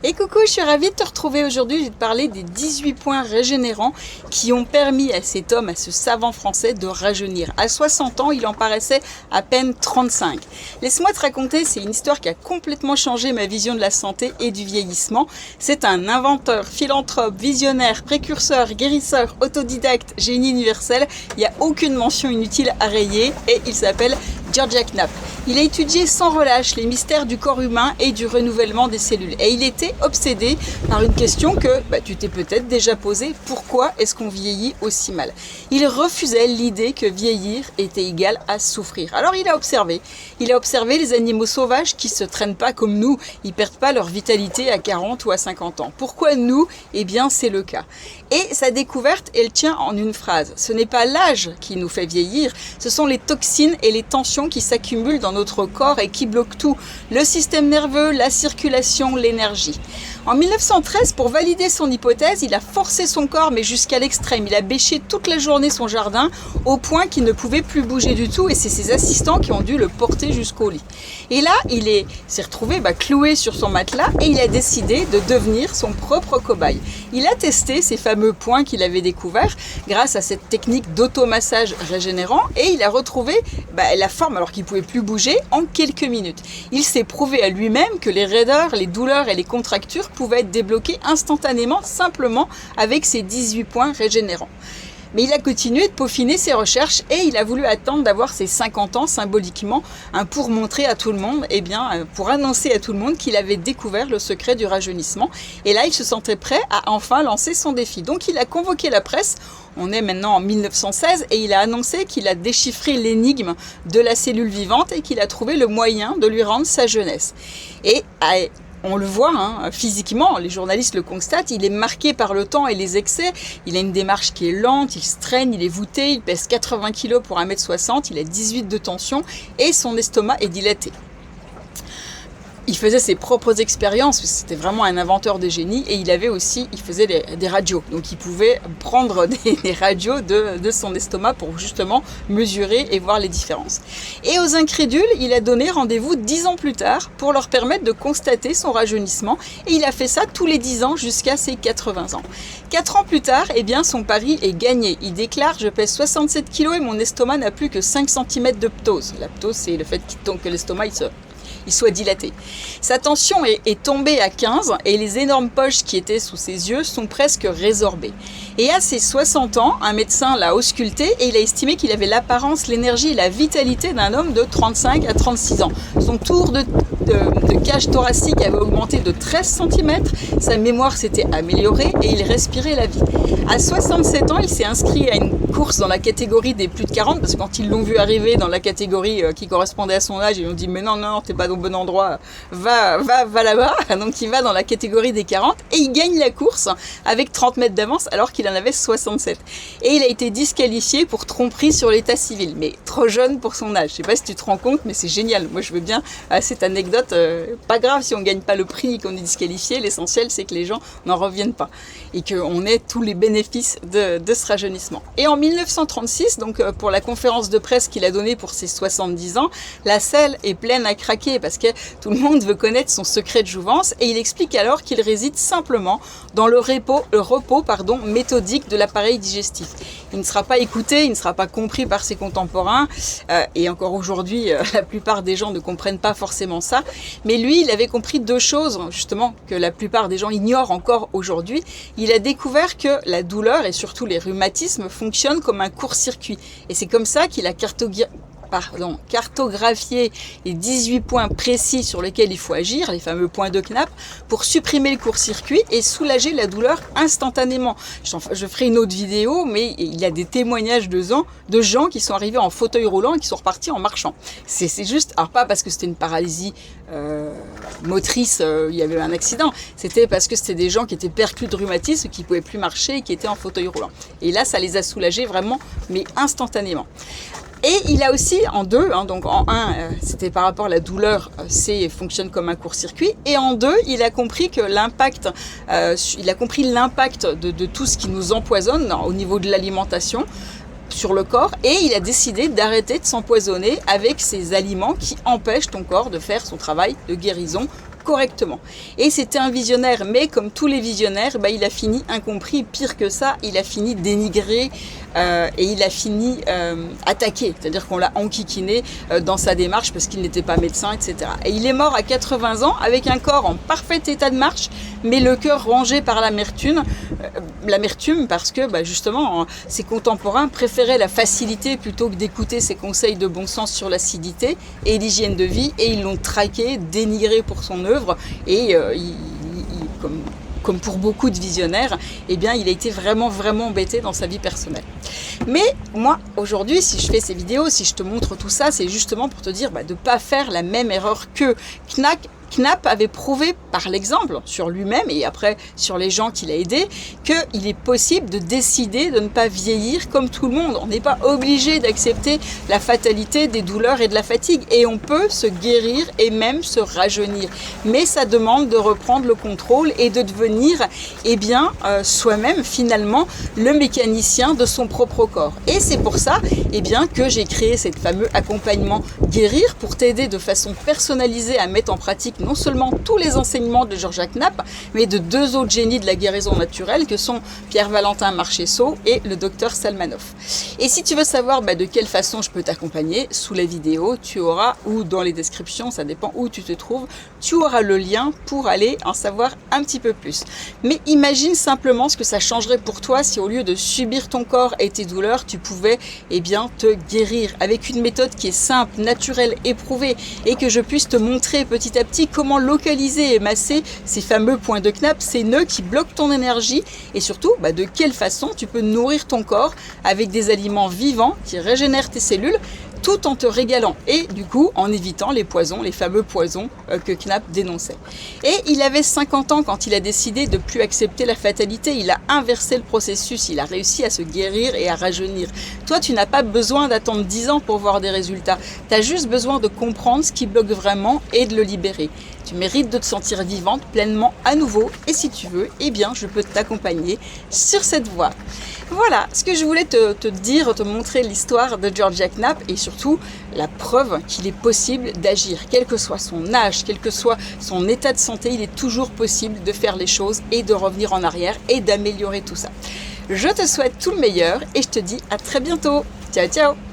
Et coucou, je suis ravie de te retrouver aujourd'hui. Je vais te parler des 18 points régénérants qui ont permis à cet homme, à ce savant français, de rajeunir. À 60 ans, il en paraissait à peine 35. Laisse-moi te raconter, c'est une histoire qui a complètement changé ma vision de la santé et du vieillissement. C'est un inventeur, philanthrope, visionnaire, précurseur, guérisseur, autodidacte, génie universel. Il n'y a aucune mention inutile à rayer et il s'appelle Georgia Knapp. Il a étudié sans relâche les mystères du corps humain et du renouvellement des cellules. Et il était obsédé par une question que tu t'es peut-être déjà posée. Pourquoi est-ce qu'on vieillit aussi mal? Il refusait l'idée que vieillir était égal à souffrir. Alors il a observé les animaux sauvages qui se traînent pas comme nous. Ils perdent pas leur vitalité à 40 ou à 50 ans. Pourquoi nous? Eh bien c'est le cas. Et sa découverte, elle tient en une phrase. Ce n'est pas l'âge qui nous fait vieillir, ce sont les toxines et les tensions qui s'accumulent dans notre corps et qui bloquent tout. Le système nerveux, la circulation, l'énergie. En 1913, pour valider son hypothèse, il a forcé son corps, mais jusqu'à l'extrême. Il a bêché toute la journée son jardin, au point qu'il ne pouvait plus bouger du tout, et c'est ses assistants qui ont dû le porter jusqu'au lit. Et là, s'est retrouvé cloué sur son matelas, et il a décidé de devenir son propre cobaye. Il a testé ces fameux points qu'il avait découverts, grâce à cette technique d'automassage régénérant, et il a retrouvé la forme, alors qu'il ne pouvait plus bouger, en quelques minutes. Il s'est prouvé à lui-même que les raideurs, les douleurs et les contractures pouvaient être débloquées instantanément, simplement avec ces 18 points régénérants. Mais il a continué de peaufiner ses recherches et il a voulu attendre d'avoir ses 50 ans symboliquement pour montrer à tout le monde, pour annoncer à tout le monde qu'il avait découvert le secret du rajeunissement. Et là, il se sentait prêt à enfin lancer son défi. Donc il a convoqué la presse, on est maintenant en 1916, et il a annoncé qu'il a déchiffré l'énigme de la cellule vivante et qu'il a trouvé le moyen de lui rendre sa jeunesse. Et on le voit physiquement, les journalistes le constatent, il est marqué par le temps et les excès, il a une démarche qui est lente, il se traîne, il est voûté, il pèse 80 kg pour 1m60, il a 18 de tension et son estomac est dilaté. Il faisait ses propres expériences, c'était vraiment un inventeur de génie, et il faisait des radios. Donc il pouvait prendre des radios de son estomac pour justement mesurer et voir les différences. Et aux incrédules, il a donné rendez-vous 10 ans plus tard pour leur permettre de constater son rajeunissement, et il a fait ça tous les 10 ans jusqu'à ses 80 ans. 4 ans plus tard, son pari est gagné. Il déclare: je pèse 67 kg et mon estomac n'a plus que 5 cm de ptose. La ptose, c'est le fait que l'estomac il soit dilaté. Sa tension est tombée à 15 et les énormes poches qui étaient sous ses yeux sont presque résorbées. Et à ses 60 ans, un médecin l'a ausculté et il a estimé qu'il avait l'apparence, l'énergie et la vitalité d'un homme de 35 à 36 ans. Son tour de cage thoracique avait augmenté de 13 cm, sa mémoire s'était améliorée et il respirait la vie. À 67 ans, il s'est inscrit à une course dans la catégorie des plus de 40, parce que quand ils l'ont vu arriver dans la catégorie qui correspondait à son âge, ils lui ont dit: mais non, t'es pas au bon endroit, va là-bas. Donc il va dans la catégorie des 40 et il gagne la course avec 30 mètres d'avance alors qu'il en avait 67. Et il a été disqualifié pour tromperie sur l'état civil, mais trop jeune pour son âge. Je sais pas si tu te rends compte, mais c'est génial. Moi je veux bien cette anecdote. Pas grave si on gagne pas le prix, qu'on est disqualifié, l'essentiel c'est que les gens n'en reviennent pas et qu'on ait tous les bénéfices de ce rajeunissement. Et en 1936, donc pour la conférence de presse qu'il a donnée pour ses 70 ans, la salle est pleine à craquer parce que tout le monde veut connaître son secret de jouvence, et il explique alors qu'il réside simplement dans le repos méthodique de l'appareil digestif. Il ne sera pas écouté, il ne sera pas compris par ses contemporains, et encore aujourd'hui, la plupart des gens ne comprennent pas forcément ça, mais lui, il avait compris deux choses, justement, que la plupart des gens ignorent encore aujourd'hui. Il a découvert que la douleur, et surtout les rhumatismes, fonctionnent comme un court-circuit, et c'est comme ça qu'il a cartographier les 18 points précis sur lesquels il faut agir, les fameux points de Knapp, pour supprimer le court-circuit et soulager la douleur instantanément. Je ferai une autre vidéo, mais il y a des témoignages de gens qui sont arrivés en fauteuil roulant et qui sont repartis en marchant. C'est juste, alors pas parce que c'était une paralysie motrice, il y avait un accident, c'était parce que c'était des gens qui étaient perclus de rhumatisme, qui ne pouvaient plus marcher et qui étaient en fauteuil roulant. Et là, ça les a soulagés vraiment, mais instantanément. Et il a aussi en deux, donc en un, c'était par rapport à la douleur, fonctionne comme un court-circuit, et en deux, il a compris que l'impact de tout ce qui nous empoisonne au niveau de l'alimentation sur le corps, et il a décidé d'arrêter de s'empoisonner avec ces aliments qui empêchent ton corps de faire son travail de guérison correctement. Et c'était un visionnaire, mais comme tous les visionnaires, il a fini incompris. Pire que ça, il a fini dénigré et il a fini attaqué. C'est-à-dire qu'on l'a enquiquiné dans sa démarche parce qu'il n'était pas médecin, etc. Et il est mort à 80 ans avec un corps en parfait état de marche, mais le cœur rongé par l'amertume. L'amertume parce que justement, ses contemporains préféraient la facilité plutôt que d'écouter ses conseils de bon sens sur l'acidité et l'hygiène de vie, et ils l'ont traqué, dénigré pour son œuvre, et comme pour beaucoup de visionnaires, il a été vraiment embêté dans sa vie personnelle. Mais moi, aujourd'hui, si je fais ces vidéos, si je te montre tout ça, c'est justement pour te dire de ne pas faire la même erreur que Knapp avait prouvé par l'exemple sur lui-même et après sur les gens qu'il a aidés qu'il est possible de décider de ne pas vieillir comme tout le monde. On n'est pas obligé d'accepter la fatalité des douleurs et de la fatigue, et on peut se guérir et même se rajeunir. Mais ça demande de reprendre le contrôle et de devenir soi-même finalement le mécanicien de son propre corps. Et c'est pour ça que j'ai créé ce fameux accompagnement Guérir pour t'aider de façon personnalisée à mettre en pratique non seulement tous les enseignements de Georgia Knapp, mais de deux autres génies de la guérison naturelle que sont Pierre-Valentin Marchesso et le docteur Salmanoff. Et si tu veux savoir de quelle façon je peux t'accompagner, sous la vidéo, tu auras, ou dans les descriptions, ça dépend où tu te trouves, tu auras le lien pour aller en savoir un petit peu plus. Mais imagine simplement ce que ça changerait pour toi si au lieu de subir ton corps et tes douleurs, tu pouvais te guérir avec une méthode qui est simple, naturelle, éprouvée, et que je puisse te montrer petit à petit comment localiser et masser ces fameux points de Knapp, ces nœuds qui bloquent ton énergie, et surtout de quelle façon tu peux nourrir ton corps avec des aliments vivants qui régénèrent tes cellules, tout en te régalant et du coup en évitant les poisons, les fameux poisons que Knapp dénonçait. Et il avait 50 ans quand il a décidé de plus accepter la fatalité. Il a inversé le processus, il a réussi à se guérir et à rajeunir. Toi, tu n'as pas besoin d'attendre 10 ans pour voir des résultats. Tu as juste besoin de comprendre ce qui bloque vraiment et de le libérer. Tu mérites de te sentir vivante pleinement à nouveau, et si tu veux, je peux t'accompagner sur cette voie. Voilà ce que je voulais te dire, te montrer l'histoire de Georgia Knapp et surtout la preuve qu'il est possible d'agir. Quel que soit son âge, quel que soit son état de santé, il est toujours possible de faire les choses et de revenir en arrière et d'améliorer tout ça. Je te souhaite tout le meilleur et je te dis à très bientôt. Ciao, ciao!